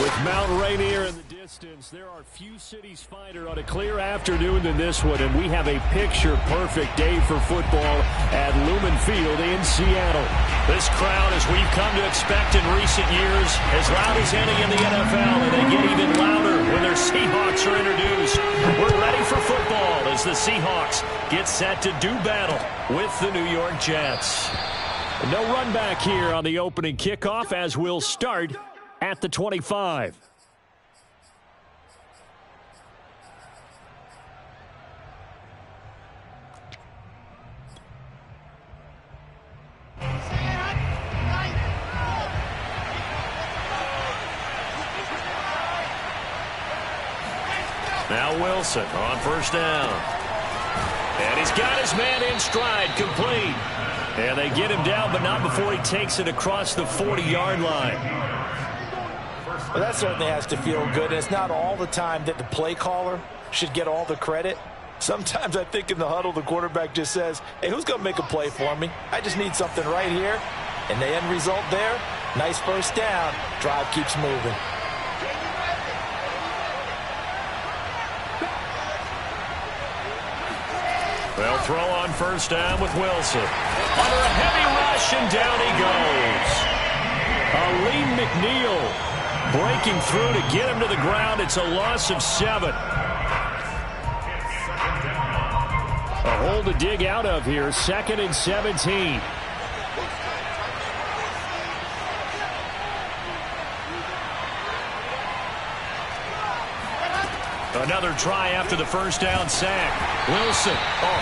With Mount Rainier in the distance, there are few cities finer on a clear afternoon than this one, and we have a picture-perfect day for football at Lumen Field in Seattle. This crowd, as we've come to expect in recent years, as loud as any in the NFL, and they get even louder when their Seahawks are introduced. We're ready for football as the Seahawks get set to do battle with the New York Jets. No run back here on the opening kickoff as we'll start at the 25. Now Wilson on first down. And he's got his man in stride, complete. And they get him down, but not before he takes it across the 40-yard line. Well, that certainly has to feel good. It's not all the time that the play caller should get all the credit. Sometimes I think in the huddle, the quarterback just says, hey, who's going to make a play for me? I just need something right here. And the end result there, nice first down. Drive keeps moving. They'll throw on first down with Wilson. Under a heavy rush, and down he goes. Aleem McNeil breaking through to get him to the ground. It's a loss of 7. A hole to dig out of here. 2nd and 17. Another try after the first down sack. Wilson,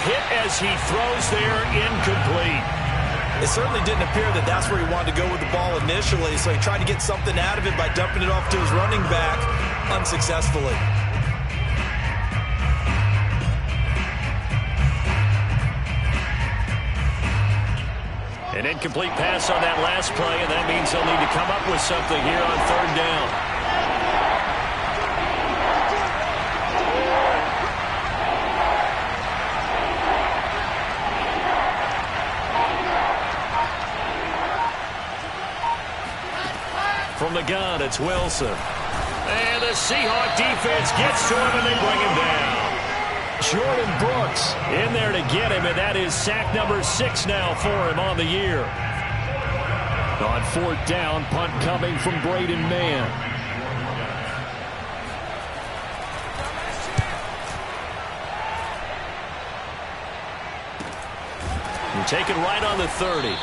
hit as he throws there, incomplete. It certainly didn't appear that that's where he wanted to go with the ball initially, so he tried to get something out of it by dumping it off to his running back unsuccessfully. An incomplete pass on that last play, and that means he'll need to come up with something here on third down. From the gun, it's Wilson. And the Seahawk defense gets to him, and they bring him down. Jordan Brooks in there to get him, and that is sack number 6 now for him on the year. On 4th down, punt coming from Braden Mann. You take it right on the 30.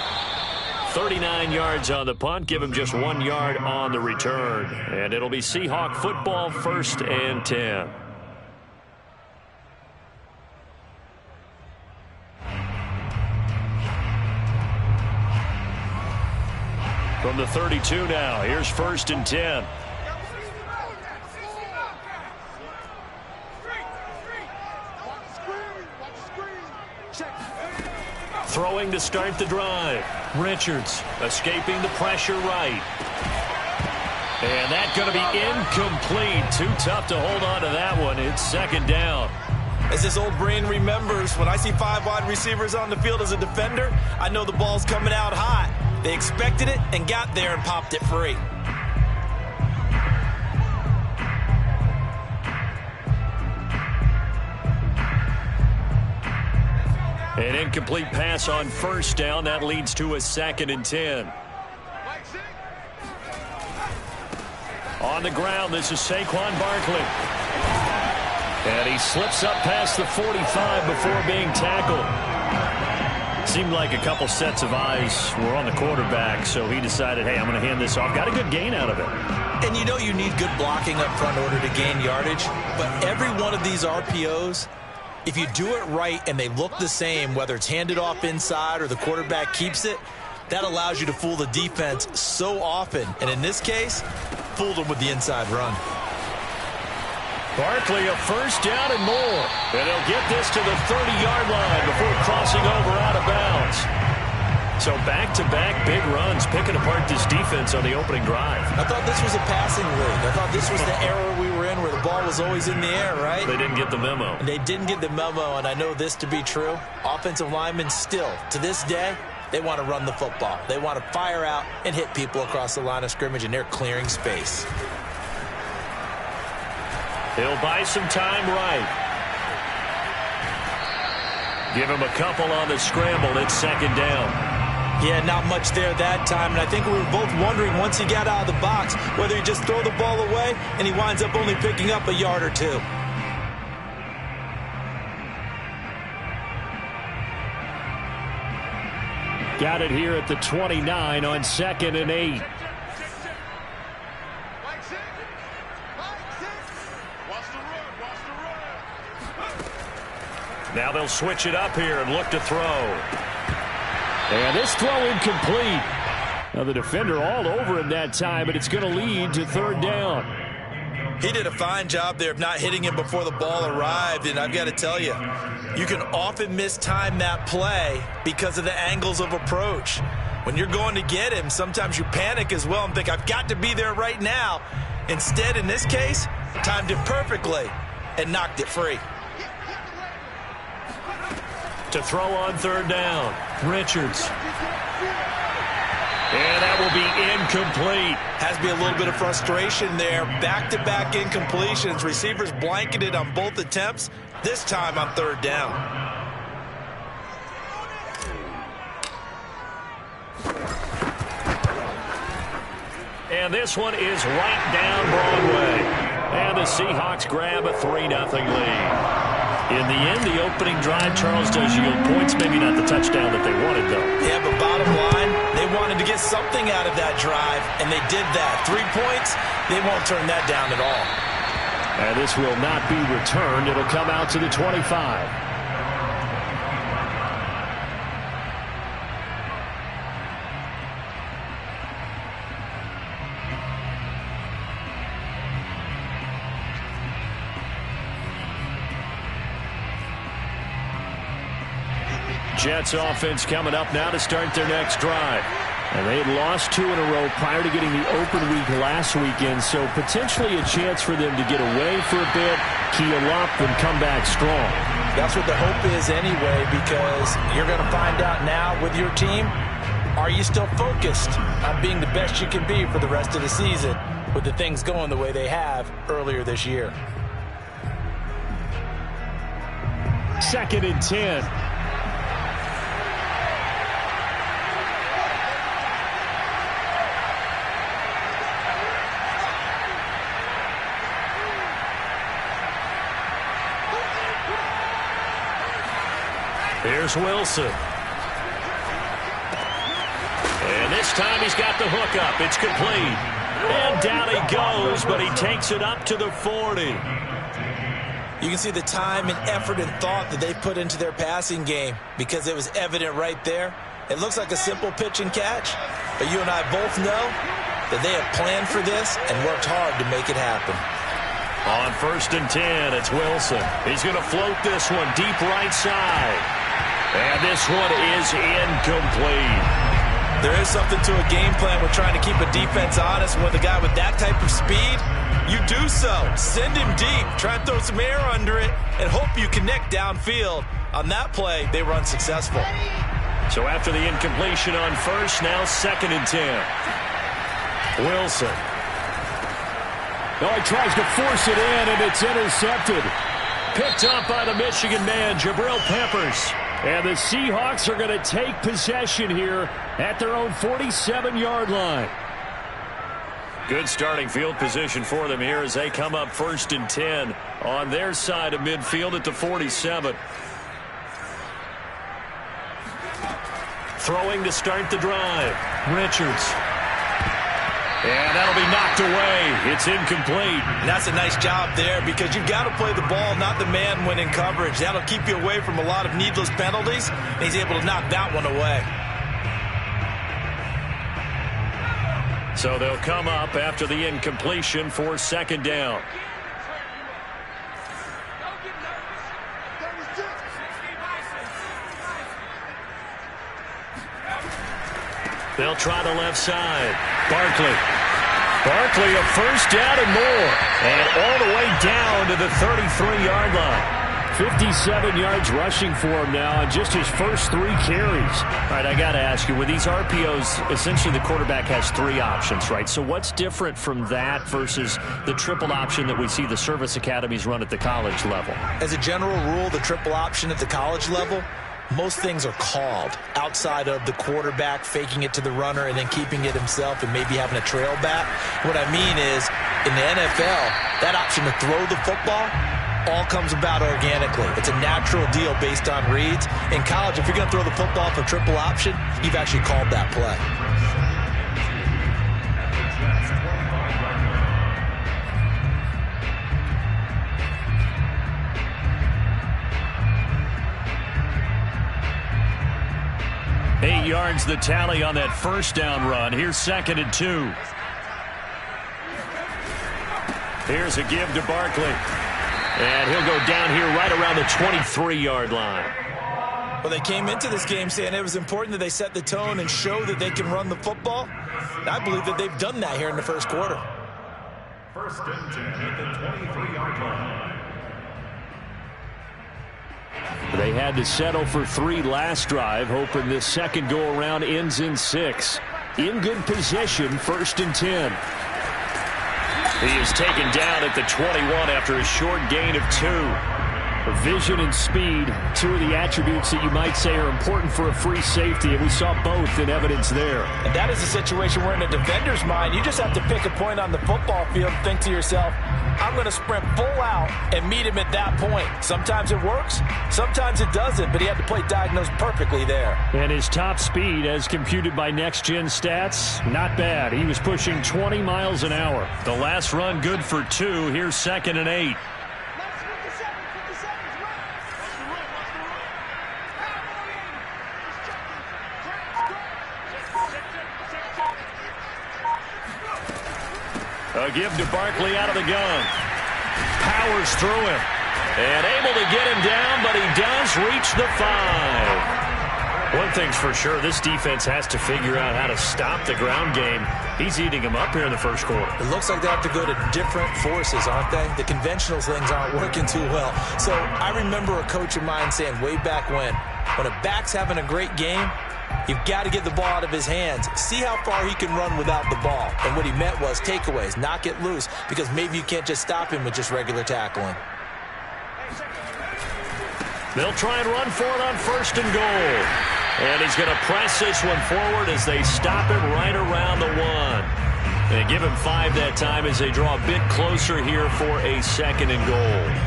39 yards on the punt, give him just 1 yard on the return. And it'll be Seahawk football, 1st and 10. From the 32 now, here's 1st and 10. Throwing to start the drive. Richards escaping the pressure right. And that's going to be incomplete. Too tough to hold on to that one. It's 2nd down. As this old brain remembers, when I see 5 wide receivers on the field as a defender, I know the ball's coming out hot. They expected it and got there and popped it free. An incomplete pass on first down. That leads to a 2nd and 10. On the ground, this is Saquon Barkley. And he slips up past the 45 before being tackled. Seemed like a couple sets of eyes were on the quarterback, so he decided, hey, I'm going to hand this off. Got a good gain out of it. And you know you need good blocking up front in order to gain yardage, but every one of these RPOs, if you do it right and they look the same, whether it's handed off inside or the quarterback keeps it, that allows you to fool the defense so often. And in this case, fooled them with the inside run. Barkley a first down and more. And he'll get this to the 30-yard line before crossing over out of bounds. So back-to-back big runs, picking apart this defense on the opening drive. I thought this was a passing league. I thought this was the era we were in where the ball was always in the air, right? They didn't get the memo. And they didn't get the memo, and I know this to be true. Offensive linemen still, to this day, they want to run the football. They want to fire out and hit people across the line of scrimmage, and they're clearing space. He'll buy some time right. Give him a couple on the scramble. It's second down. Yeah, not much there that time, and I think we were both wondering once he got out of the box whether he just throw the ball away and he winds up only picking up a yard or two. Got it here at the 29 on 2nd and 8. Now they'll switch it up here and look to throw. And this throw incomplete. Now the defender all over him that time, but it's going to lead to 3rd down. He did a fine job there of not hitting him before the ball arrived, and I've got to tell you, you can often mistime that play because of the angles of approach. When you're going to get him, sometimes you panic as well and think, I've got to be there right now. Instead, in this case, timed it perfectly and knocked it free. To throw on 3rd down, Richards. And that will be incomplete. Has to be a little bit of frustration there. Back-to-back incompletions. Receivers blanketed on both attempts, this time on 3rd down. And this one is right down Broadway. And the Seahawks grab a 3-0 lead. In the end, the opening drive, Charles, does yield points. Maybe not the touchdown that they wanted, though. Yeah, but bottom line, they wanted to get something out of that drive, and they did that. 3 points, they won't turn that down at all. And this will not be returned. It'll come out to the 25. Jets offense coming up now to start their next drive. And they had lost 2 in a row prior to getting the open week last weekend, so potentially a chance for them to get away for a bit, keel up, and come back strong. That's what the hope is anyway, because you're going to find out now with your team, are you still focused on being the best you can be for the rest of the season with the things going the way they have earlier this year? 2nd and 10. Here's Wilson. And this time he's got the hook up. It's complete. And down he goes, but he takes it up to the 40. You can see the time and effort and thought that they put into their passing game because it was evident right there. It looks like a simple pitch and catch, but you and I both know that they have planned for this and worked hard to make it happen. On 1st and 10, it's Wilson. He's going to float this one deep right side. And this one is incomplete. There is something to a game plan with trying to keep a defense honest. With a guy with that type of speed, you do so. Send him deep. Try and throw some air under it and hope you connect downfield. On that play, they were unsuccessful. So after the incompletion on 1st, now 2nd and 10. Wilson. Oh, he tries to force it in, and it's intercepted. Picked up by the Michigan man, Jabril Peppers. And the Seahawks are going to take possession here at their own 47-yard line. Good starting field position for them here as they come up 1st and 10 on their side of midfield at the 47. Throwing to start the drive. Richards. And that'll be knocked away. It's incomplete. And that's a nice job there because you've got to play the ball, not the man when in coverage. That'll keep you away from a lot of needless penalties, and he's able to knock that one away. So they'll come up after the incompletion for 2nd down. They'll try the left side. Barkley, a 1st down and more. And all the way down to the 33-yard line. 57 yards rushing for him now on just his first 3 carries. All right, I got to ask you, with these RPOs, essentially the quarterback has 3 options, right? So what's different from that versus the triple option that we see the service academies run at the college level? As a general rule, the triple option at the college level, most things are called outside of the quarterback faking it to the runner and then keeping it himself and maybe having a trail back. What I mean is, in the NFL, that option to throw the football all comes about organically. It's a natural deal based on reads. In college, if you're going to throw the football for triple option, you've actually called that play. Eight yards the tally on that first down run. Here's 2nd and 2. Here's a give to Barkley. And he'll go down here right around the 23-yard line. Well, they came into this game saying it was important that they set the tone and show that they can run the football. And I believe that they've done that here in the first quarter. 1st and 10 at the 23-yard line. They had to settle for 3 last drive, hoping this second go-around ends in 6. In good position, 1st and 10. He is taken down at the 21 after a short gain of 2. Vision and speed, 2 of the attributes that you might say are important for a free safety, and we saw both in evidence there. And that is a situation where in a defender's mind, you just have to pick a point on the football field and think to yourself, I'm going to sprint full out and meet him at that point. Sometimes it works, sometimes it doesn't, but he had to play diagnosed perfectly there. And his top speed, as computed by Next Gen Stats, not bad. He was pushing 20 miles an hour. The last run good for 2. Here's 2nd and 8. A give to Barkley out of the gun. Powers through him. And able to get him down, but he does reach the 5. One thing's for sure, this defense has to figure out how to stop the ground game. He's eating him up here in the first quarter. It looks like they have to go to different forces, aren't they? The conventional things aren't working too well. So I remember a coach of mine saying way back when a back's having a great game, you've got to get the ball out of his hands. See how far he can run without the ball. And what he meant was takeaways, not get loose, because maybe you can't just stop him with just regular tackling. They'll try and run for it on 1st and goal. And he's going to press this one forward as they stop him right around the 1. And give him 5 that time as they draw a bit closer here for a 2nd and goal.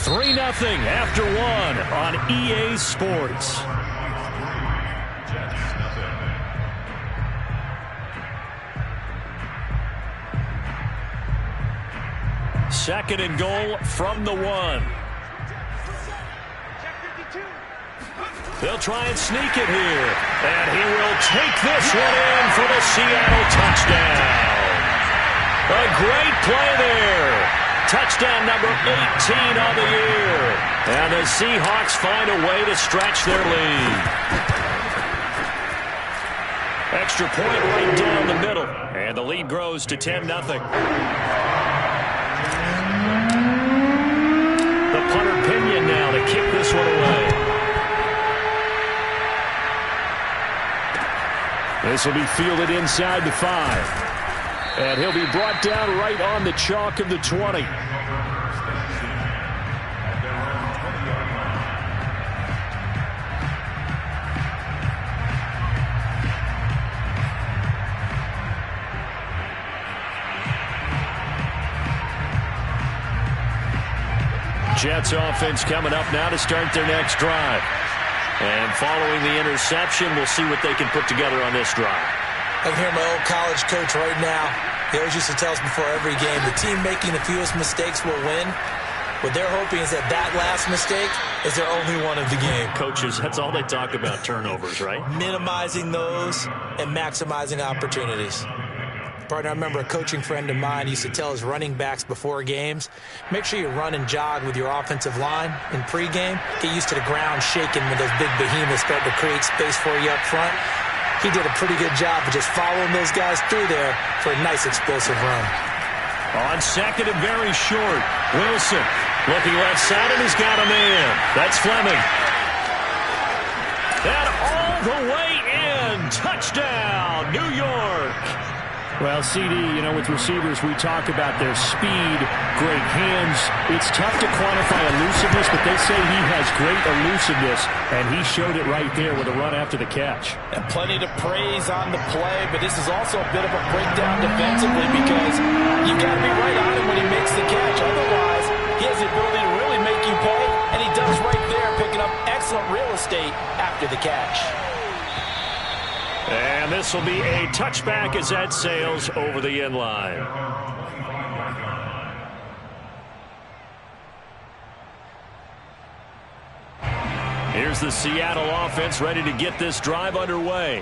Three 0 after 1 on EA Sports. Second and goal from the 1. They'll try and sneak it here. And he will take this one in for the Seattle touchdown. A great play there. Touchdown number 18 on the year. And the Seahawks find a way to stretch their lead. Extra point right down the middle. And the lead grows to 10-0. The punter Pinion now to kick this one away. This will be fielded inside the 5. And he'll be brought down right on the chalk of the 20. Jets offense coming up now to start their next drive. And following the interception, we'll see what they can put together on this drive. I can hear my old college coach right now. He always used to tell us before every game, the team making the fewest mistakes will win. What they're hoping is that that last mistake is their only one of the game. Coaches, that's all they talk about, turnovers, right? Minimizing those and maximizing opportunities. Partner, I remember a coaching friend of mine used to tell his running backs before games, make sure you run and jog with your offensive line in pregame. Get used to the ground shaking when those big behemoths start to create space for you up front. He did a pretty good job of just following those guys through there for a nice explosive run. On second and very short, Wilson looking left side, and he's got a man. That's Fleming. And all the way in. Touchdown, New York. Well, CD, you know, with receivers, we talk about their speed, great hands. It's tough to quantify elusiveness, but they say he has great elusiveness, and he showed it right there with a run after the catch. And plenty to praise on the play, but this is also a bit of a breakdown defensively because you've got to be right on him when he makes the catch. Otherwise, he has the ability to really make you pay, and he does right there, picking up excellent real estate after the catch. And this will be a touchback as that sails over the end line. Here's the Seattle offense ready to get this drive underway.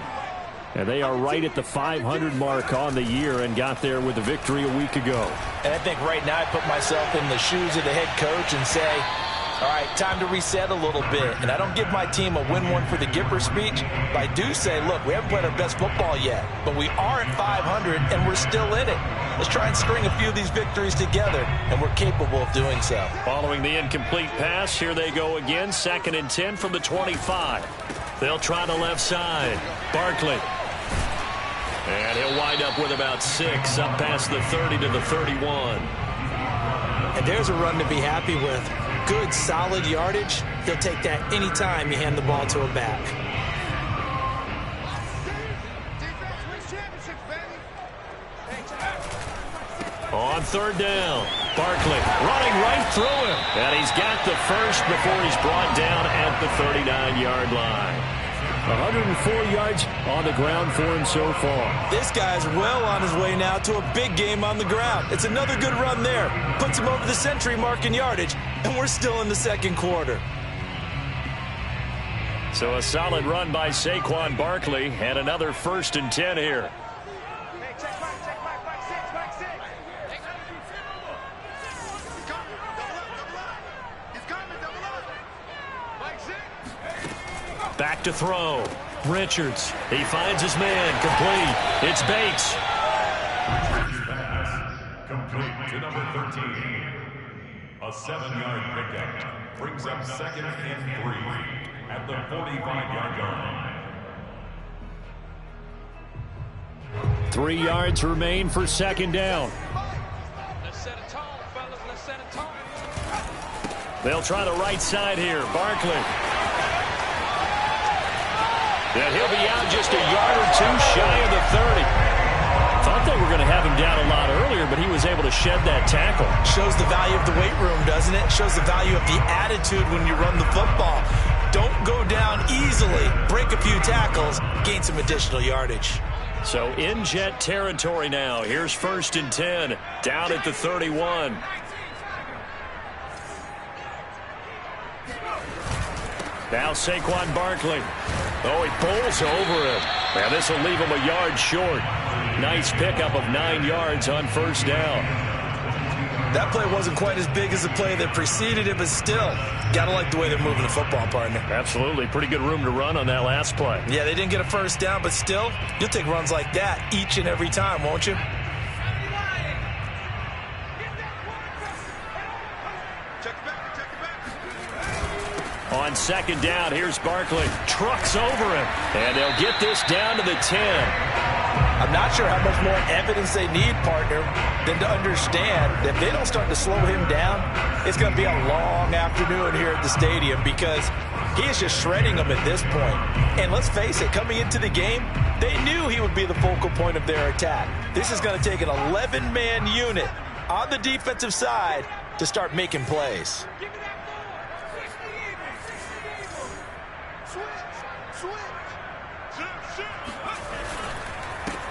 And they are right at the 500 mark on the year and got there with a victory a week ago. And I think right now I put myself in the shoes of the head coach and say, all right, time to reset a little bit. And I don't give my team a win one for the Gipper speech, but I do say, look, we haven't played our best football yet, but we are at 500 and we're still in it. Let's try and string a few of these victories together, and we're capable of doing so. Following the incomplete pass, here they go again, 2nd and 10 from the 25. They'll try the left side. Barkley. And he'll wind up with about 6, up past the 30 to the 31. And there's a run to be happy with. Good, solid yardage. He'll take that anytime you hand the ball to a back. On 3rd down, Barkley running right through him. And he's got the first before he's brought down at the 39-yard line. 104 yards on the ground for him so far. This guy's well on his way now to a big game on the ground. It's another good run there. Puts him over the century mark in yardage, and we're still in the second quarter. So a solid run by Saquon Barkley, and another 1st and 10 here. Back to throw. Richards. He finds his man. Complete. It's Bates. Pass complete to number 13. A 7-yard pickup brings up 2nd and 3 at the 45-yard line. 3 yards remain for 2nd down. Let's set a tone, fellas. Let's set a tone. They'll try the right side here. Barkley. And he'll be out just a yard or two shy of the 30. Thought they were going to have him down a lot earlier, but he was able to shed that tackle. Shows the value of the weight room, doesn't it? Shows the value of the attitude when you run the football. Don't go down easily. Break a few tackles. Gain some additional yardage. So in jet territory now. Here's 1st and 10. Down at the 31. Now Saquon Barkley. Oh, he pulls over him. Now this will leave him a yard short. Nice pickup of 9 yards on 1st down. That play wasn't quite as big as the play that preceded it, but still, gotta like the way they're moving the football, partner. Absolutely. Pretty good room to run on that last play. Yeah, they didn't get a 1st down, but still, you'll take runs like that each and every time, won't you? On 2nd down, here's Barkley. Trucks over him. And they'll get this down to the 10. I'm not sure how much more evidence they need, partner, than to understand that if they don't start to slow him down, it's going to be a long afternoon here at the stadium because he is just shredding them at this point. And let's face it, coming into the game, they knew he would be the focal point of their attack. This is going to take an 11-man unit on the defensive side to start making plays.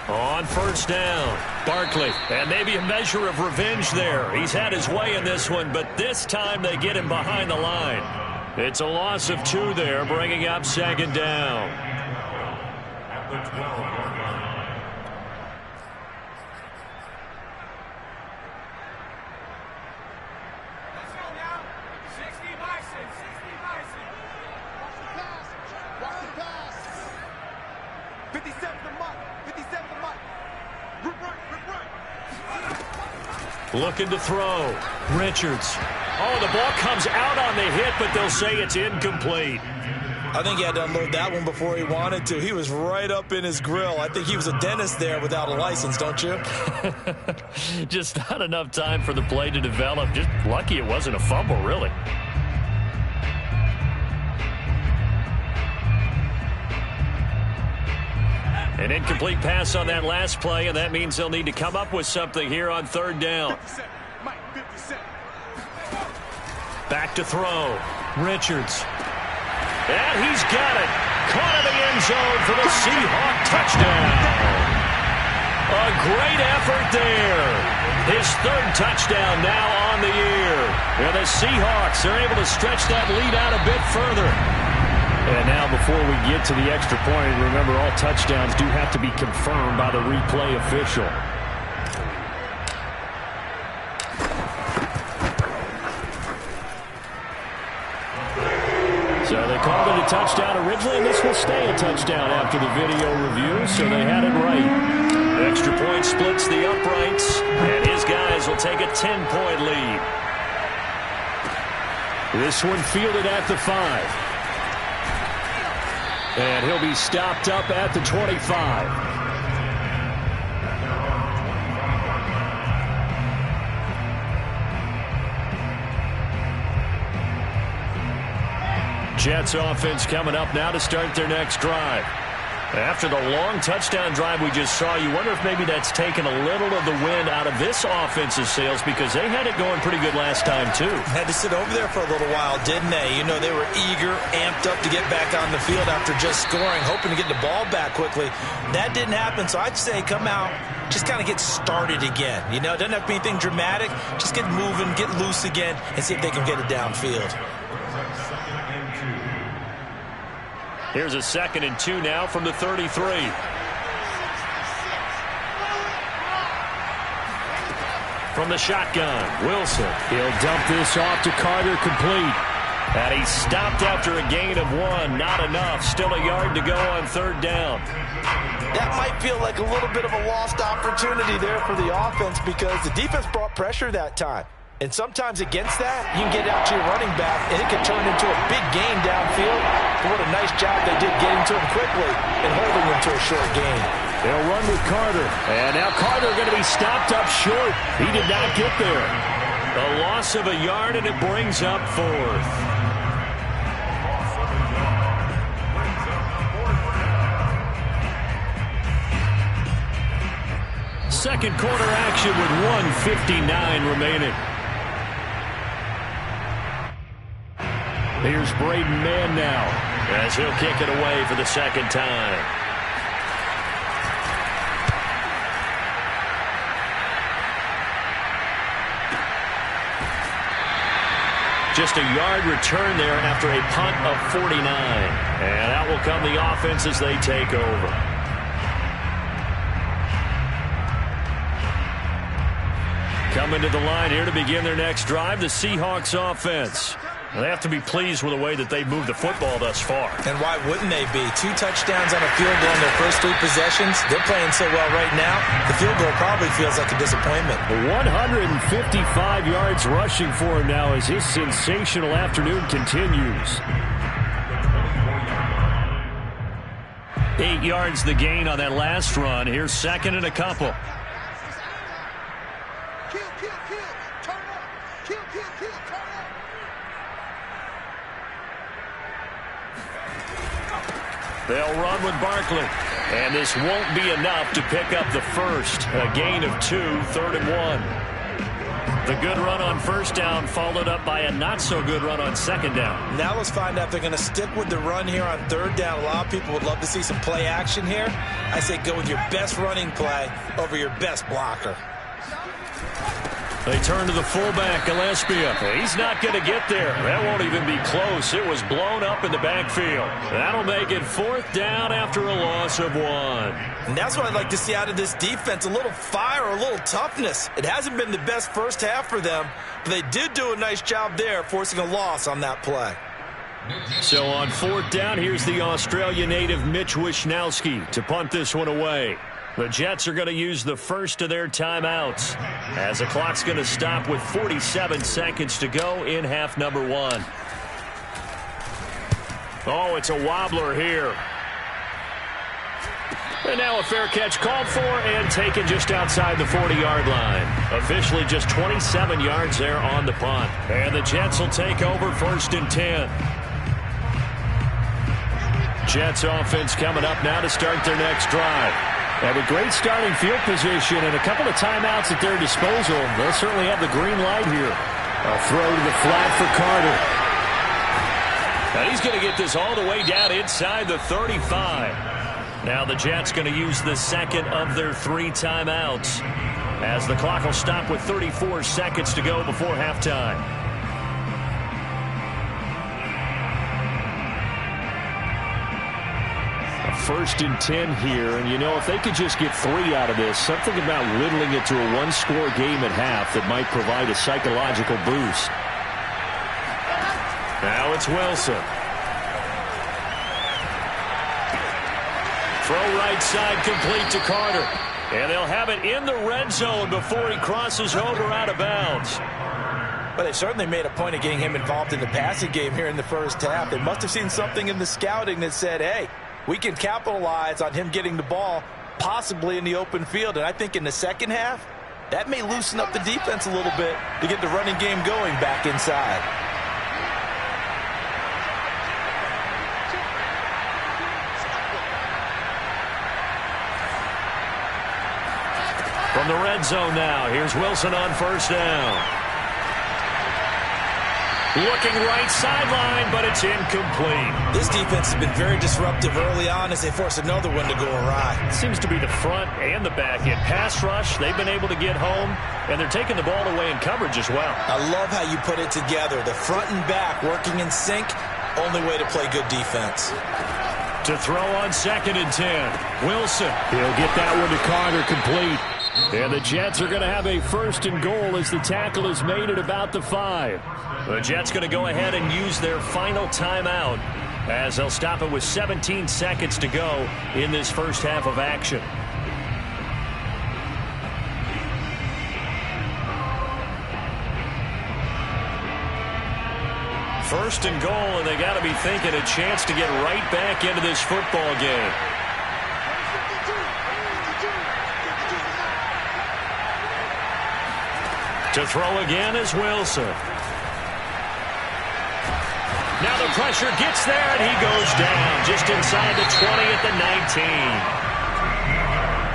On 1st down, Barkley. And maybe a measure of revenge there. He's had his way in this one, but this time they get him behind the line. It's a loss of 2 there, bringing up 2nd down. At the 12-yard Looking to throw. Richards. Oh, the ball comes out on the hit, but they'll say it's incomplete. I think he had to unload that one before he wanted to. He was right up in his grill. I think he was a dentist there without a license, don't you? Just not enough time for the play to develop. Just lucky it wasn't a fumble, really. An incomplete pass on that last play, and that means they'll need to come up with something here on third down. Back to throw. Richards. And he's got it. Caught in the end zone for the Seahawk touchdown. A great effort there. His third touchdown now on the year. And the Seahawks are able to stretch that lead out a bit further. And now before we get to the extra point, remember all touchdowns do have to be confirmed by the replay official. So they called it a touchdown originally, and this will stay a touchdown after the video review, so they had it right. Extra point splits the uprights, and his guys will take a 10-point lead. This one fielded at the 5. And he'll be stopped up at the 25. Jets offense coming up now to start their next drive. After the long touchdown drive we just saw, you wonder if maybe that's taken a little of the wind out of this offense's sails, because they had it going pretty good last time, too. Had to sit over there for a little while, didn't they? You know, they were eager, amped up to get back on the field after just scoring, hoping to get the ball back quickly. That didn't happen, so I'd say come out, just kind of get started again. You know, it doesn't have to be anything dramatic. Just get moving, get loose again, and see if they can get it downfield. Here's a 2nd and 2 now from the 33. From the shotgun, Wilson. He'll dump this off to Carter, complete. And he's stopped after a gain of 1. Not enough. Still a yard to go on third down. That might feel like a little bit of a lost opportunity there for the offense, because the defense brought pressure that time. And sometimes against that, you can get out to your running back, and it can turn into a big gain downfield. But what a nice job they did getting to him quickly and holding him to a short gain. They'll run with Carter. And now Carter going to be stopped up short. He did not get there. A loss of a yard, and it brings up 4th. Second quarter action with 1:59 remaining. Here's Braden Mann now, as he'll kick it away for the second time. Just a yard return there after a punt of 49. And that will come the offense as they take over. Coming to the line here to begin their next drive, the Seahawks offense. They have to be pleased with the way that they've moved the football thus far. And why wouldn't they be? 2 touchdowns on a field goal in their first 3 possessions. They're playing so well right now, the field goal probably feels like a disappointment. 155 yards rushing for him now as his sensational afternoon continues. 8 yards the gain on that last run. Here's 2nd and a couple. They'll run with Barkley. And this won't be enough to pick up the first. A gain of 2, 3rd and 1. The good run on first down followed up by a not-so-good run on second down. Now let's find out if they're going to stick with the run here on third down. A lot of people would love to see some play action here. I say go with your best running play over your best blocker. They turn to the fullback, Gillespie. He's not going to get there. That won't even be close. It was blown up in the backfield. That'll make it 4th down after a loss of 1. And that's what I'd like to see out of this defense, a little fire, a little toughness. It hasn't been the best first half for them, but they did do a nice job there, forcing a loss on that play. So on 4th down, here's the Australia native Mitch Wishnowsky to punt this one away. The Jets are going to use the first of their timeouts as the clock's going to stop with 47 seconds to go in half number one. Oh, it's a wobbler here. And now a fair catch called for and taken just outside the 40-yard line. Officially just 27 yards there on the punt. And the Jets will take over 1st and 10. Jets offense coming up now to start their next drive. Have a great starting field position and a couple of timeouts at their disposal. They'll certainly have the green light here. A throw to the flat for Carter. Now he's going to get this all the way down inside the 35. Now the Jets going to use the second of their 3 timeouts as the clock will stop with 34 seconds to go before halftime. A 1st and 10 here, and you know, if they could just get 3 out of this, something about whittling it to a 1-score game at half that might provide a psychological boost. Now it's Wilson. Throw right side complete to Carter. And they'll have it in the red zone before he crosses over out of bounds. But they certainly made a point of getting him involved in the passing game here in the first half. They must have seen something in the scouting that said, hey, we can capitalize on him getting the ball possibly in the open field. And I think in the second half, that may loosen up the defense a little bit to get the running game going back inside. From the red zone now, here's Wilson on 1st down. Looking right sideline, but it's incomplete. This defense has been very disruptive early on as they force another one to go awry. Seems to be the front and the back end. Pass rush, they've been able to get home, and they're taking the ball away in coverage as well. I love how you put it together. The front and back working in sync, only way to play good defense. To throw on 2nd and 10. Wilson, he'll get that one to Carter complete. And the Jets are going to have a 1st and goal as the tackle is made at about the 5. The Jets going to go ahead and use their final timeout as they'll stop it with 17 seconds to go in this first half of action. First and goal, and they got to be thinking a chance to get right back into this football game. To throw again is Wilson. Now the pressure gets there, and he goes down just inside the 20 at the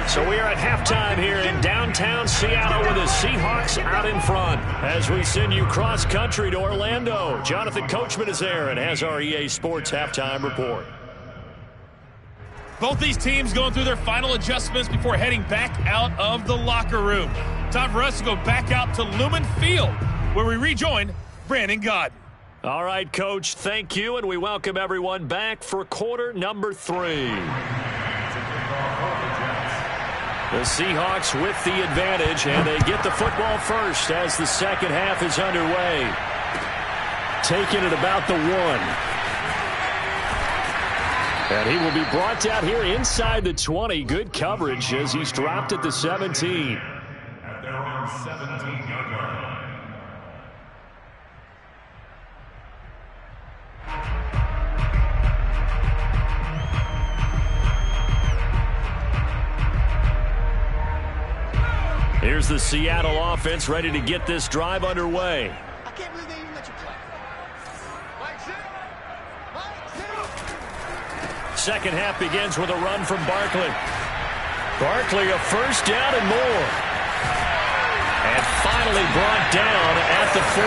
19. So we are at halftime here in downtown Seattle with the Seahawks out in front. As we send you cross-country to Orlando, Jonathan Coachman is there and has our EA Sports halftime report. Both these teams going through their final adjustments before heading back out of the locker room. Time for us to go back out to Lumen Field, where we rejoin Brandon Gaudin. All right, Coach, thank you, and we welcome everyone back for quarter number 3. The Seahawks with the advantage, and they get the football first as the second half is underway. Taking it about the 1. And he will be brought down here inside the 20. Good coverage as he's dropped at the 17. At their own 17-yard line. Here's the Seattle offense ready to get this drive underway. I can't believe they even let you play. Second half begins with a run from Barkley. Barkley a first down and more. And finally brought down at the 43.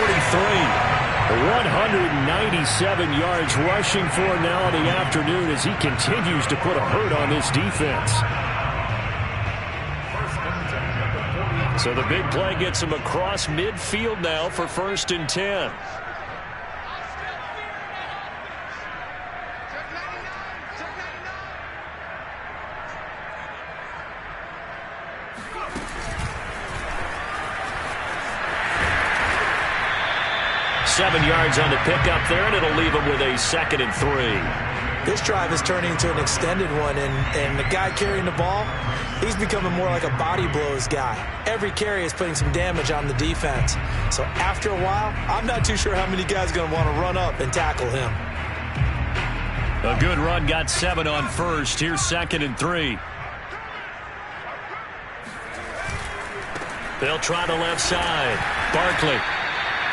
197 yards rushing for now in the afternoon as he continues to put a hurt on this defense. So the big play gets him across midfield now for 1st and 10. $7 yards on the pickup there, and it'll leave him with a 2nd and 3. This drive is turning into an extended one, and the guy carrying the ball, he's becoming more like a body blows guy. Every carry is putting some damage on the defense. So after a while, I'm not too sure how many guys are going to want to run up and tackle him. A good run, got 7 on first. Here's 2nd and 3. They'll try the left side. Barkley.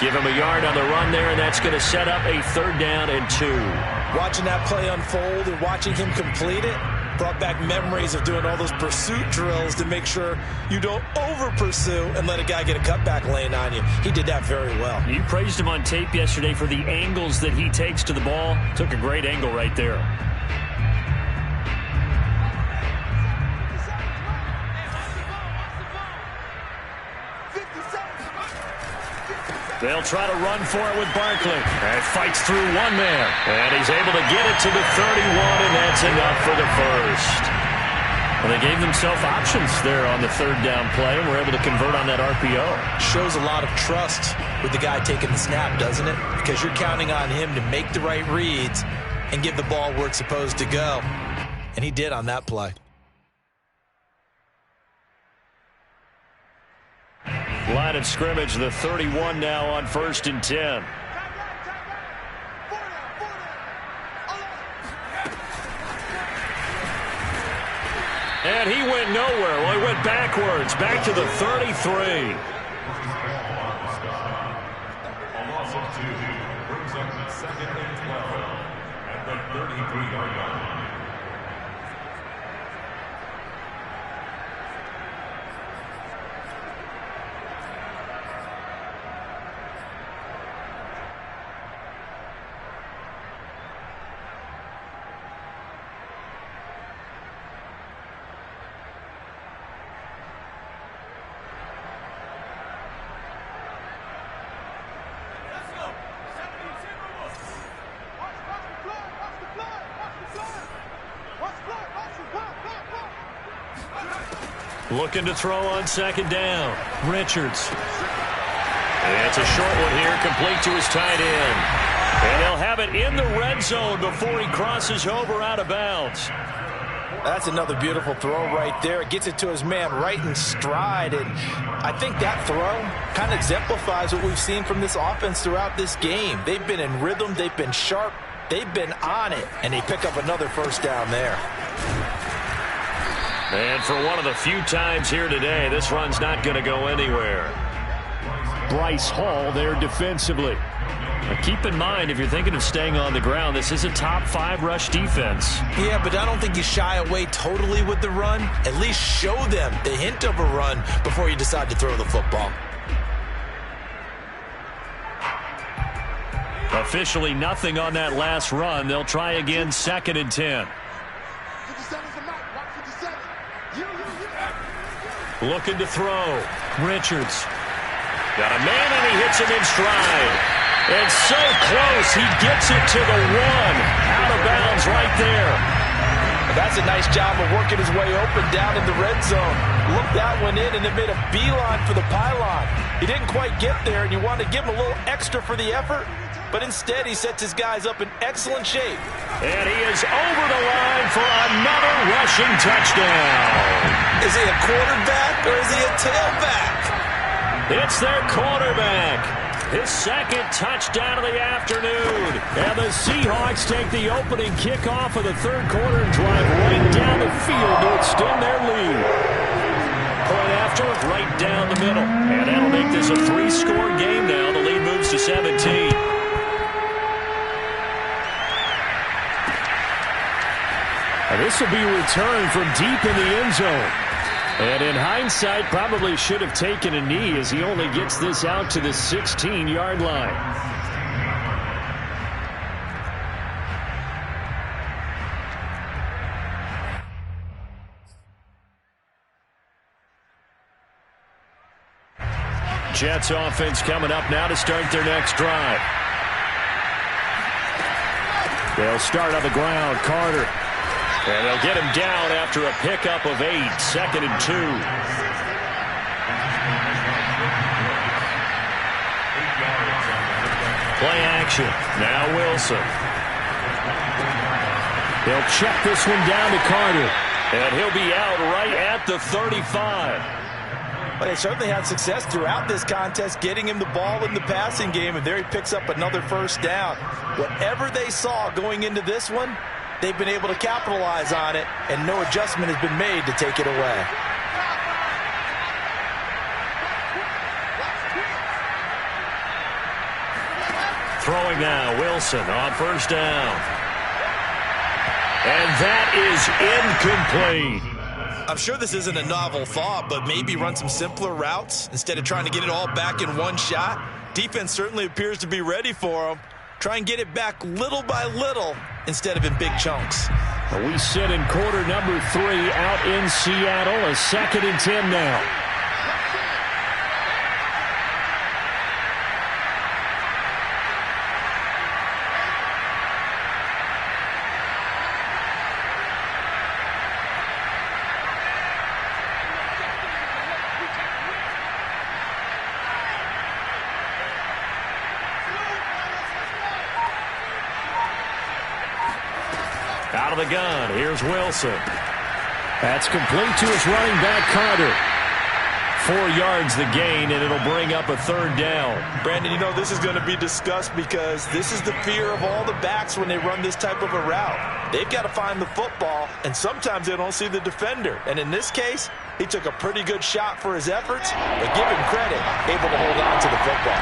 Give him a yard on the run there, and that's going to set up a 3rd down and 2. Watching that play unfold and watching him complete it brought back memories of doing all those pursuit drills to make sure you don't over-pursue and let a guy get a cutback lane on you. He did that very well. You praised him on tape yesterday for the angles that he takes to the ball. Took a great angle right there. They'll try to run for it with Barkley. And fights through one man. And he's able to get it to the 31, and that's enough for the first. Well, they gave themselves options there on the 3rd down play, and were able to convert on that RPO. Shows a lot of trust with the guy taking the snap, doesn't it? Because you're counting on him to make the right reads and give the ball where it's supposed to go. And he did on that play. Line of scrimmage, the 31 now on 1st and 10. And he went nowhere. Well, he went backwards, back to the 33. A loss of 2 brings up 2nd and 12 at the 33-yard line. Looking to throw on 2nd down. Richards. And it's a short one here, complete to his tight end. And he'll have it in the red zone before he crosses over out of bounds. That's another beautiful throw right there. It gets it to his man right in stride. And I think that throw kind of exemplifies what we've seen from this offense throughout this game. They've been in rhythm. They've been sharp. They've been on it. And they pick up another 1st down there. And for one of the few times here today, this run's not going to go anywhere. Bryce Hall there defensively. Now keep in mind, if you're thinking of staying on the ground, this is a top 5 rush defense. Yeah, but I don't think you shy away totally with the run. At least show them the hint of a run before you decide to throw the football. Officially nothing on that last run. They'll try again, 2nd and 10. Looking to throw. Richards. Got a man, and he hits him in stride. And so close, he gets it to the 1. Out of bounds right there. That's a nice job of working his way open down in the red zone. Looked that one in and then made a beeline for the pylon. He didn't quite get there, and you want to give him a little extra for the effort. But instead, he sets his guys up in excellent shape. And he is over the line for another rushing touchdown. Is he a quarterback or is he a tailback? It's their quarterback. His 2nd touchdown of the afternoon. And the Seahawks take the opening kickoff of the 3rd quarter and drive right down the field to extend their lead. Point after, right down the middle. And that'll make this a 3-score game now. The lead moves to 17. And this will be a return from deep in the end zone. And in hindsight, probably should have taken a knee as he only gets this out to the 16-yard line. Jets offense coming up now to start their next drive. They'll start on the ground. Carter. And they'll get him down after a pickup of 8. 2nd and 2. Play action. Now Wilson. They'll check this one down to Carter. And he'll be out right at the 35. Well, they certainly had success throughout this contest getting him the ball in the passing game, and there he picks up another first down. Whatever they saw going into this one, they've been able to capitalize on it, and no adjustment has been made to take it away. Throwing now, Wilson on first down. And that is incomplete. I'm sure this isn't a novel thought, but maybe run some simpler routes instead of trying to get it all back in one shot. Defense certainly appears to be ready for him. Try and get it back little by little instead of in big chunks. We sit in quarter number 3 out in Seattle. A 2nd and 10 now. Out of the gun, here's Wilson. That's complete to his running back, Carter. 4 yards the gain, and it'll bring up a 3rd down. Brandon, you know this is going to be discussed because this is the fear of all the backs when they run this type of a route. They've got to find the football, and sometimes they don't see the defender. And in this case, he took a pretty good shot for his efforts, but give him credit, able to hold on to the football.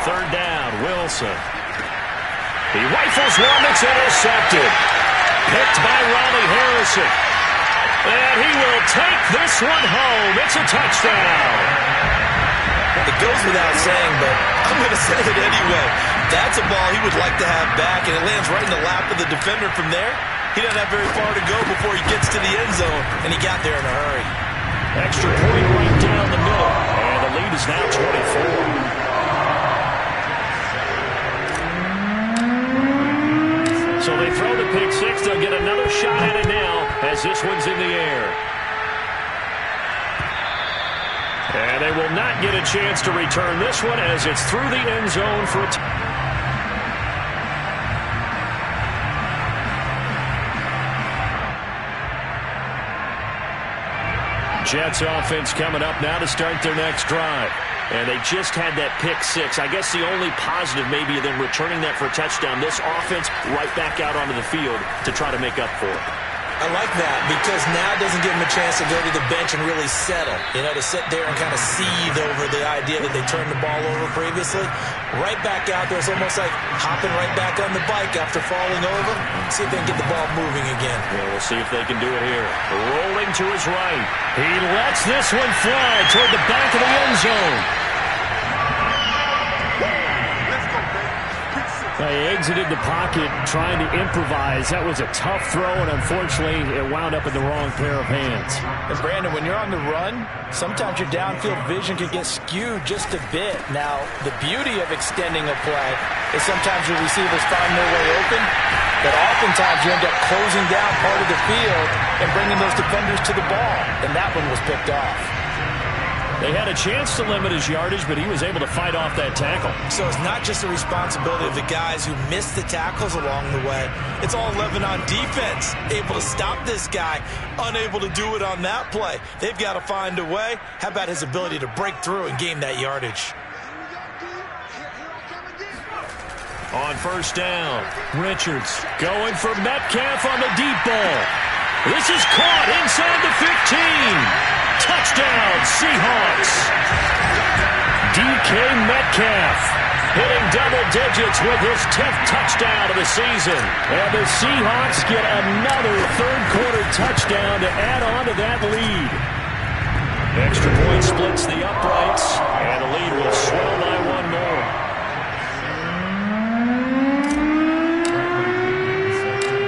Third down, Wilson. He rifles one that's intercepted. Picked by Ronnie Harrison. And he will take this one home. It's a touchdown. It goes without saying, but I'm going to say it anyway. That's a ball he would like to have back, and it lands right in the lap of the defender from there. He doesn't have very far to go before he gets to the end zone, and he got there in a hurry. Extra point right down the middle. And the lead is now 24. So they throw the pick six. They'll get another shot at it now as this one's in the air. And they will not get a chance to return this one as it's through the end zone for a Jets offense coming up now to start their next drive. And they just had that pick six. I guess the only positive maybe than returning that for a touchdown. This offense right back out onto the field to try to make up for it. I like that because now it doesn't give them a chance to go to the bench and really settle. You know, to sit there and kind of seethe over the idea that they turned the ball over previously. Right back out there. It's almost like hopping right back on the bike after falling over. See if they can get the ball moving again. Yeah, we'll see if they can do it here. Rolling to his right. He lets this one fly toward the back of the end zone. They exited the pocket trying to improvise. That was a tough throw, and unfortunately, it wound up in the wrong pair of hands. And Brandon, when you're on the run, sometimes your downfield vision can get skewed just a bit. Now, the beauty of extending a play is sometimes your receivers find their way open, but oftentimes you end up closing down part of the field and bringing those defenders to the ball, and that one was picked off. They had a chance to limit his yardage, but he was able to fight off that tackle. So it's not just the responsibility of the guys who missed the tackles along the way. It's all 11 on defense. Able to stop this guy, unable to do it on that play. They've got to find a way. How about his ability to break through and gain that yardage? On first down, Richards going for Metcalf on the deep ball. This is caught inside the 15. Touchdown, Seahawks. DK Metcalf hitting double digits with his 10th touchdown of the season. And the Seahawks get another third-quarter touchdown to add on to that lead. Extra point splits the uprights, and the lead will swell by one more.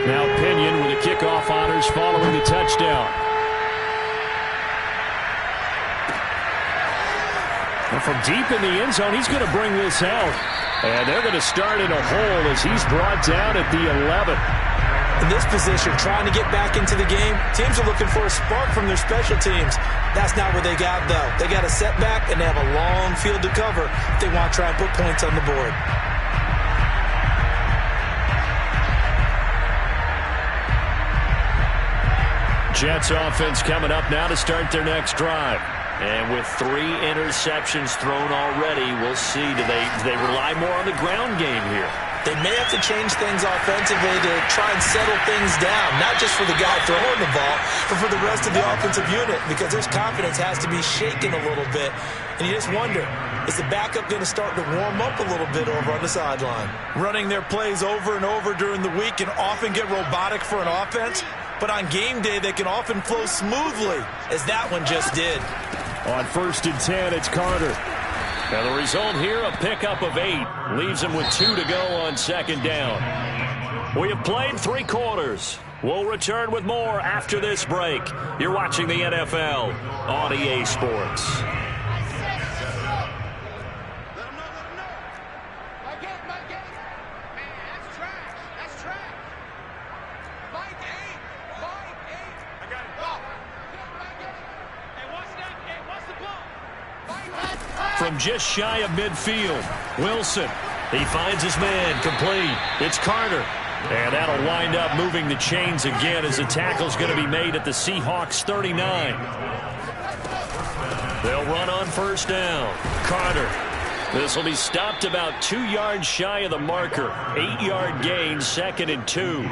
Now Pinion with the kickoff honors following the touchdown. And from deep in the end zone, he's going to bring this out. And they're going to start in a hole as he's brought down at the 11. In this position, trying to get back into the game, teams are looking for a spark from their special teams. That's not what they got, though. They got a setback, and they have a long field to cover if they want to try and put points on the board. Jets offense coming up now to start their next drive. And with 3 interceptions thrown already, we'll see. Do they rely more on the ground game here? They may have to change things offensively to try and settle things down, not just for the guy throwing the ball, but for the rest of the offensive unit, because their confidence has to be shaken a little bit. And you just wonder, is the backup going to start to warm up a little bit over on the sideline? Running their plays over and over during the week can often get robotic for an offense, but on game day they can often flow smoothly, as that one just did. On 1st and 10, it's Carter. Now the result here, a pickup of 8. Leaves him with 2 to go on 2nd down. We have played 3 quarters. We'll return with more after this break. You're watching the NFL on EA Sports. From just shy of midfield, Wilson. He finds his man, complete. It's Carter. And that'll wind up moving the chains again as the tackle's going to be made at the Seahawks 39. They'll run on 1st down. Carter. This will be stopped about 2 yards shy of the marker. 8-yard gain, 2nd and 2.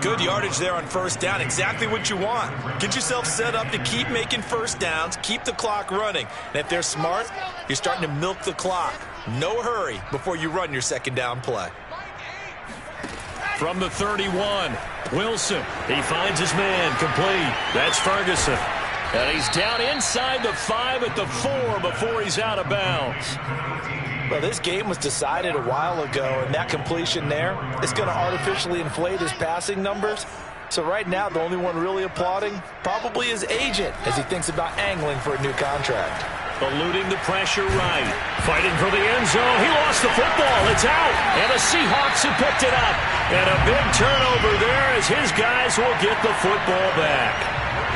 Good yardage there on 1st down. Exactly what you want. Get yourself set up to keep making 1st downs, keep the clock running. And if they're smart, you're starting to milk the clock. No hurry before you run your 2nd down play. From the 31, Wilson. He finds his man, complete. That's Ferguson. And he's down inside the 5 at the 4 before he's out of bounds. Well, this game was decided a while ago, and that completion there is going to artificially inflate his passing numbers. So right now, the only one really applauding probably his agent as he thinks about angling for a new contract. Eluding the pressure right. Fighting for the end zone. He lost the football. It's out. And the Seahawks have picked it up. And a big turnover there as his guys will get the football back.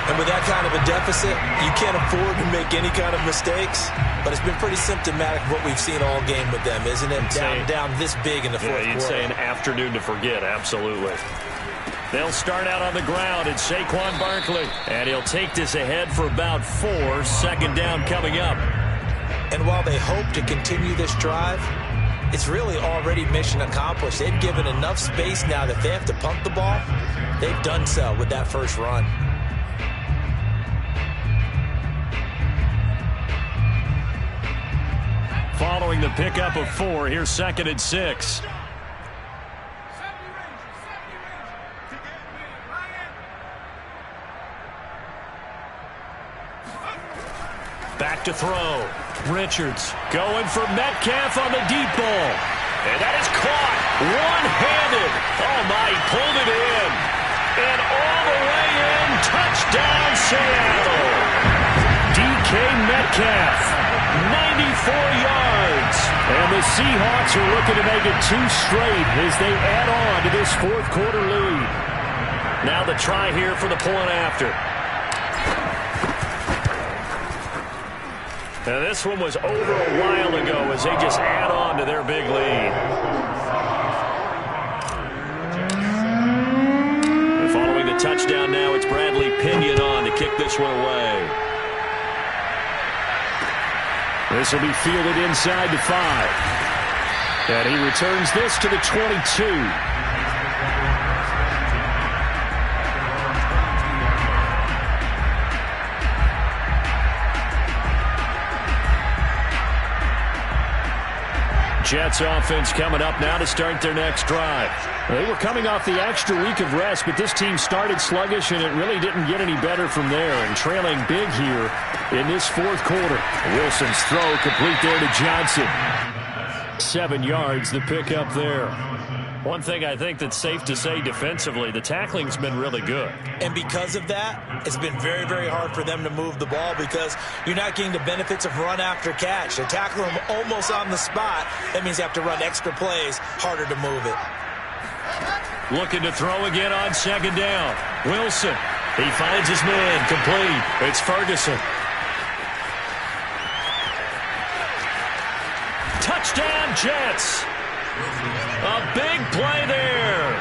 And with that kind of a deficit, you can't afford to make any kind of mistakes. But it's been pretty symptomatic of what we've seen all game with them, isn't it? Down this big in the fourth quarter. You'd say an afternoon to forget, absolutely. They'll start out on the ground. It's Saquon Barkley. And he'll take this ahead for about 4. 2nd down coming up. And while they hope to continue this drive, it's really already mission accomplished. They've given enough space now that they have to punt the ball. They've done so with that first run. Following the pickup of 4, here's 2nd and 6. Back to throw. Richards going for Metcalf on the deep ball. And that is caught one-handed. Oh, my, he pulled it in. And all the way in, touchdown Seattle. DK Metcalf, 94 yards. And the Seahawks are looking to make it 2 straight as they add on to this 4th quarter lead. Now the try here for the point after. And this one was over a while ago as they just add on to their big lead. And following the touchdown now, it's Bradley Pinion on to kick this one away. This will be fielded inside the 5. And he returns this to the 22. Jets offense coming up now to start their next drive. They were coming off the extra week of rest, but this team started sluggish, and it really didn't get any better from there. And trailing big here in this 4th quarter. Wilson's throw complete there to Johnson. 7 yards, the pickup there. One thing I think that's safe to say defensively, the tackling's been really good. And because of that, it's been very, very hard for them to move the ball because you're not getting the benefits of run after catch. They tackle them almost on the spot. That means you have to run extra plays, harder to move it. Looking to throw again on second down. Wilson. He finds his man. Complete. It's Ferguson. Touchdown, Jets. A big play there.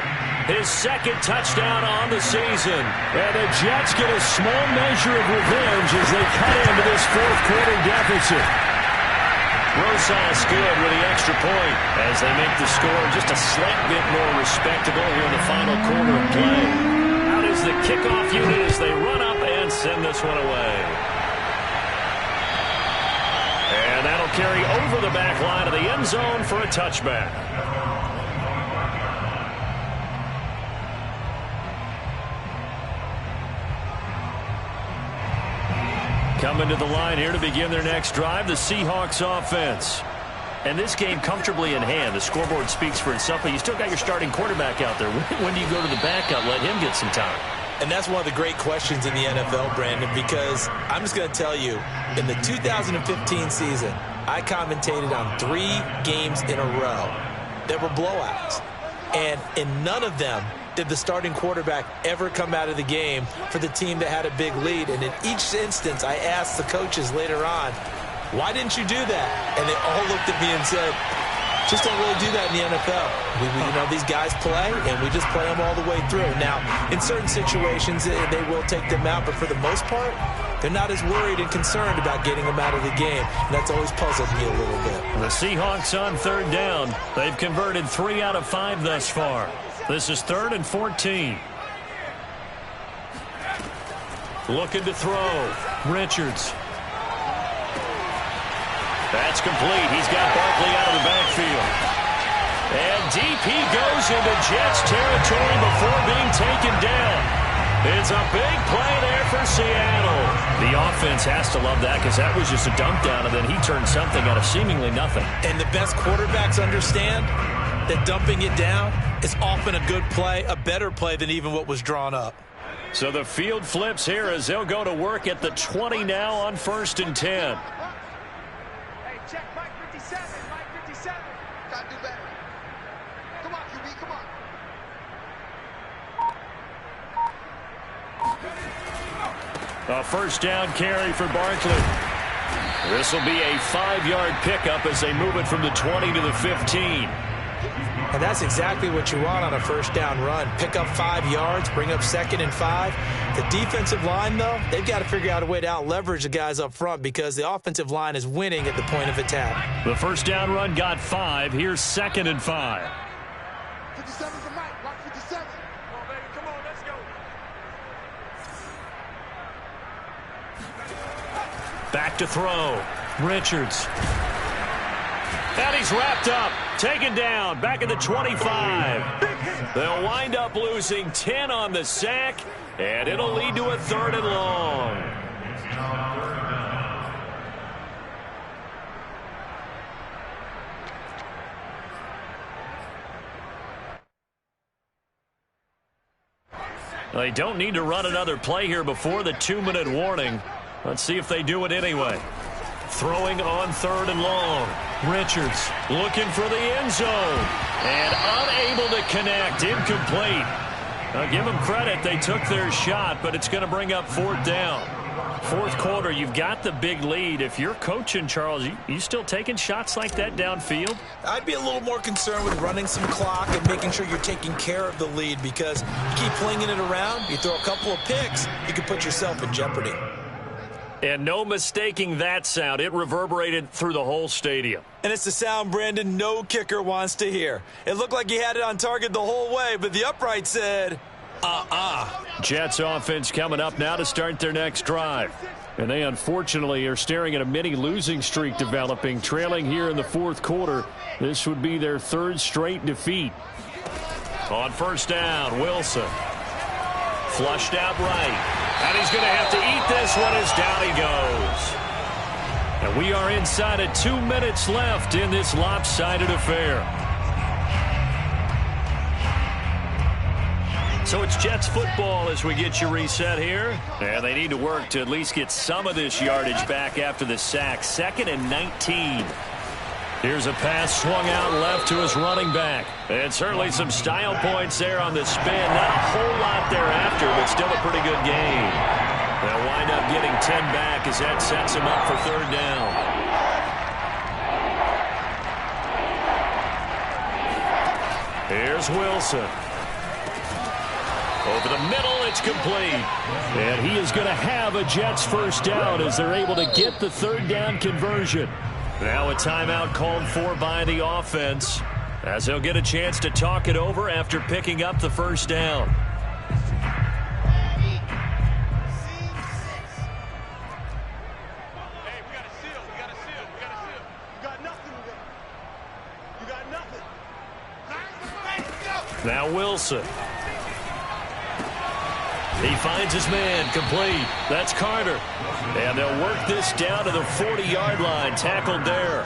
His second touchdown on the season. And the Jets get a small measure of revenge as they cut into this fourth quarter deficit. Rosas good with the extra point as they make the score just a slight bit more respectable here in the final quarter of play. Out is the kickoff unit as they run up and send this one away. And that'll carry over the back line of the end zone for a touchback. Coming to the line here to begin their next drive, the Seahawks offense. And this game comfortably in hand. The scoreboard speaks for itself, but you still got your starting quarterback out there. When do you go to the backup, let him get some time? And that's one of the great questions in the NFL, Brandon, because I'm just going to tell you, in the 2015 season, I commentated on 3 games in a row that were blowouts. And in none of them did the starting quarterback ever come out of the game for the team that had a big lead. And in each instance, I asked the coaches later on, why didn't you do that? And they all looked at me and said, just don't really do that in the NFL. You know, these guys play, and we just play them all the way through. Now, in certain situations, they will take them out, but for the most part, they're not as worried and concerned about getting them out of the game. And that's always puzzled me a little bit. The Seahawks on third down. They've converted 3 out of 5 thus far. This is 3rd and 14. Looking to throw. Richards. That's complete. He's got Barkley out of the backfield. And deep he goes into Jets territory before being taken down. It's a big play there for Seattle. The offense has to love that because that was just a dump down, and then he turned something out of seemingly nothing. And the best quarterbacks understand that dumping it down is often a good play, a better play than even what was drawn up. So the field flips here as they'll go to work at the 20 now on 1st and 10. Hey, check Mike 57. Mike 57. Gotta do better. Come on, QB, come on. A first down carry for Barkley. This will be a 5-yard pickup as they move it from the 20 to the 15. And that's exactly what you want on a first down run. Pick up 5 yards, bring up 2nd and 5. The defensive line, though, they've got to figure out a way to out-leverage the guys up front because the offensive line is winning at the point of attack. The first down run got 5. Here's 2nd and 5. 57 for Mike. Watch 57. Come on, baby. Come on, let's go. Back to throw. Richards. And he's wrapped up. Taken down. Back at the 25. They'll wind up losing 10 on the sack. And it'll lead to a 3rd and long. They don't need to run another play here before the 2-minute warning. Let's see if they do it anyway. Throwing on 3rd and long. Richards looking for the end zone. And unable to connect. Incomplete. Now give them credit. They took their shot, but it's going to bring up 4th down. 4th quarter, you've got the big lead. If you're coaching, Charles, you still taking shots like that downfield? I'd be a little more concerned with running some clock and making sure you're taking care of the lead because you keep flinging it around, you throw a couple of picks, you can put yourself in jeopardy. And no mistaking that sound. It reverberated through the whole stadium. And it's the sound, Brandon, no kicker wants to hear. It looked like he had it on target the whole way, but the upright said, Jets offense coming up now to start their next drive. And they unfortunately are staring at a mini losing streak developing, trailing here in the 4th quarter. This would be their 3rd straight defeat. On first down, Wilson. Flushed out right. And he's going to have to eat this one as down he goes. And we are inside of 2 minutes left in this lopsided affair. So it's Jets football as we get you reset here. And they need to work to at least get some of this yardage back after the sack. 2nd and 19. Here's a pass swung out left to his running back. And certainly some style points there on the spin. Not a whole lot thereafter, but still a pretty good game. They'll wind up getting 10 back as that sets him up for third down. Here's Wilson. Over the middle, it's complete. And he is going to have a Jets first down as they're able to get the third down conversion. Now a timeout called for by the offense as they'll get a chance to talk it over after picking up the first down. Hey, we got a seal. We got a seal. We got a seal. You got nothing today. You got nothing. Now Wilson. He finds his man, complete. That's Carter. And they'll work this down to the 40-yard line, tackled there.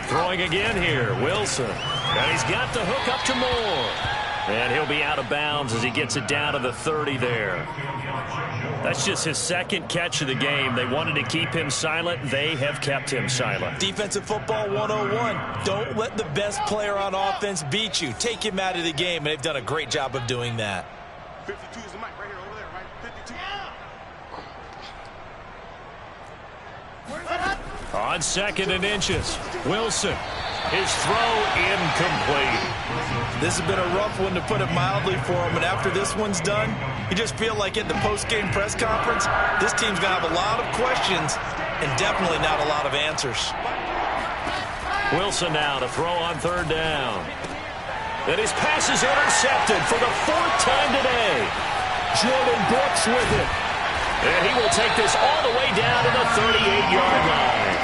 Throwing again here, Wilson. And he's got the hook up to Moore. And he'll be out of bounds as he gets it down to the 30 there. That's just his second catch of the game. They wanted to keep him silent. They have kept him silent. Defensive football 101. Don't let the best player on offense beat you. Take him out of the game, and they've done a great job of doing that. 52 is the mic right here, over there, right? 52. On 2nd and inches, Wilson. His throw incomplete. This has been a rough one, to put it mildly, for him. And after this one's done, you just feel like at the post-game press conference, this team's going to have a lot of questions and definitely not a lot of answers. Wilson now to throw on third down. And his pass is intercepted for the 4th time today. Jordan Brooks with it. And he will take this all the way down to the 38-yard line.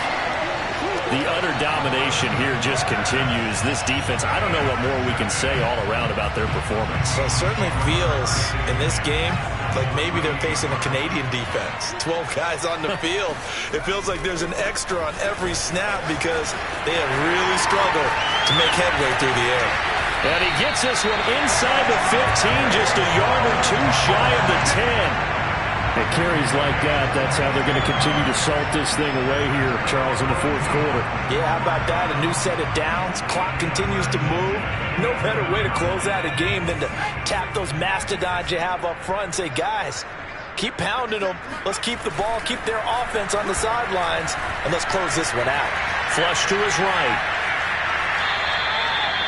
The utter domination here just continues. This defense, I don't know what more we can say all around about their performance. Well, it certainly feels in this game like maybe they're facing a Canadian defense. 12 guys on the field. It feels like there's an extra on every snap because they have really struggled to make headway through the air. And he gets this one inside the 15, just a yard or two shy of the 10. It carries like that. That's how they're going to continue to salt this thing away here, Charles, in the 4th quarter. Yeah, how about that? A new set of downs. Clock continues to move. No better way to close out a game than to tap those mastodons you have up front and say, guys, keep pounding them. Let's keep the ball, keep their offense on the sidelines, and let's close this one out. Flush to his right.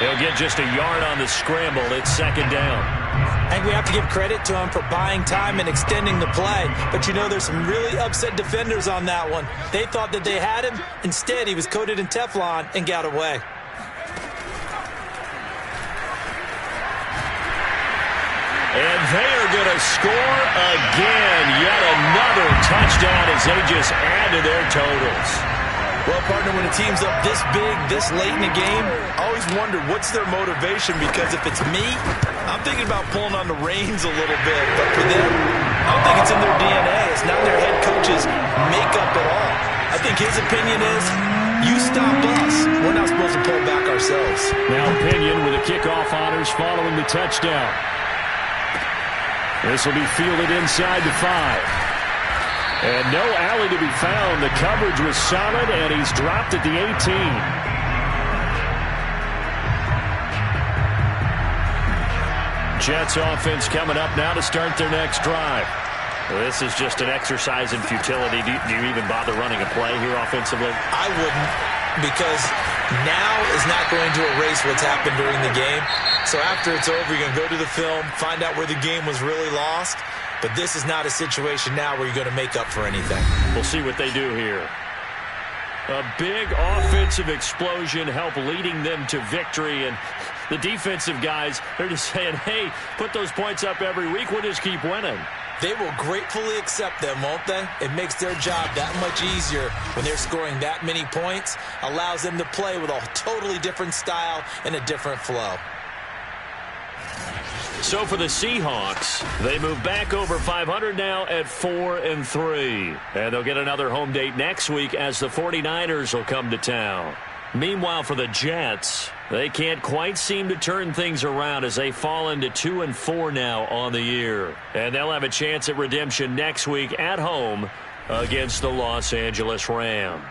He'll get just a yard on the scramble. It's 2nd down. I think we have to give credit to him for buying time and extending the play. But, you know, there's some really upset defenders on that one. They thought that they had him. Instead, he was coated in Teflon and got away. And they are going to score again. Yet another touchdown as they just add to their totals. Well, partner, when a team's up this big, this late in the game, I always wonder what's their motivation, because if it's me, I'm thinking about pulling on the reins a little bit. But for them, I don't think it's in their DNA. It's not their head coach's makeup at all. I think his opinion is, you stop us, we're not supposed to pull back ourselves. Now Pinion with the kickoff honors following the touchdown. This will be fielded inside the 5. And no alley to be found. The coverage was solid, and he's dropped at the 18. Jets offense coming up now to start their next drive. This is just an exercise in futility. Do you even bother running a play here offensively? I wouldn't, because now is not going to erase what's happened during the game. So after it's over, you're going to go to the film, find out where the game was really lost. But this is not a situation now where you're going to make up for anything. We'll see what they do here. A big offensive explosion helped leading them to victory. And the defensive guys, they're just saying, hey, put those points up every week. We'll just keep winning. They will gratefully accept them, won't they? It makes their job that much easier when they're scoring that many points. Allows them to play with a totally different style and a different flow. So for the Seahawks, they move back over 500 now at 4-3. And they'll get another home date next week as the 49ers will come to town. Meanwhile, for the Jets, they can't quite seem to turn things around as they fall into 2-4 now on the year. And they'll have a chance at redemption next week at home against the Los Angeles Rams.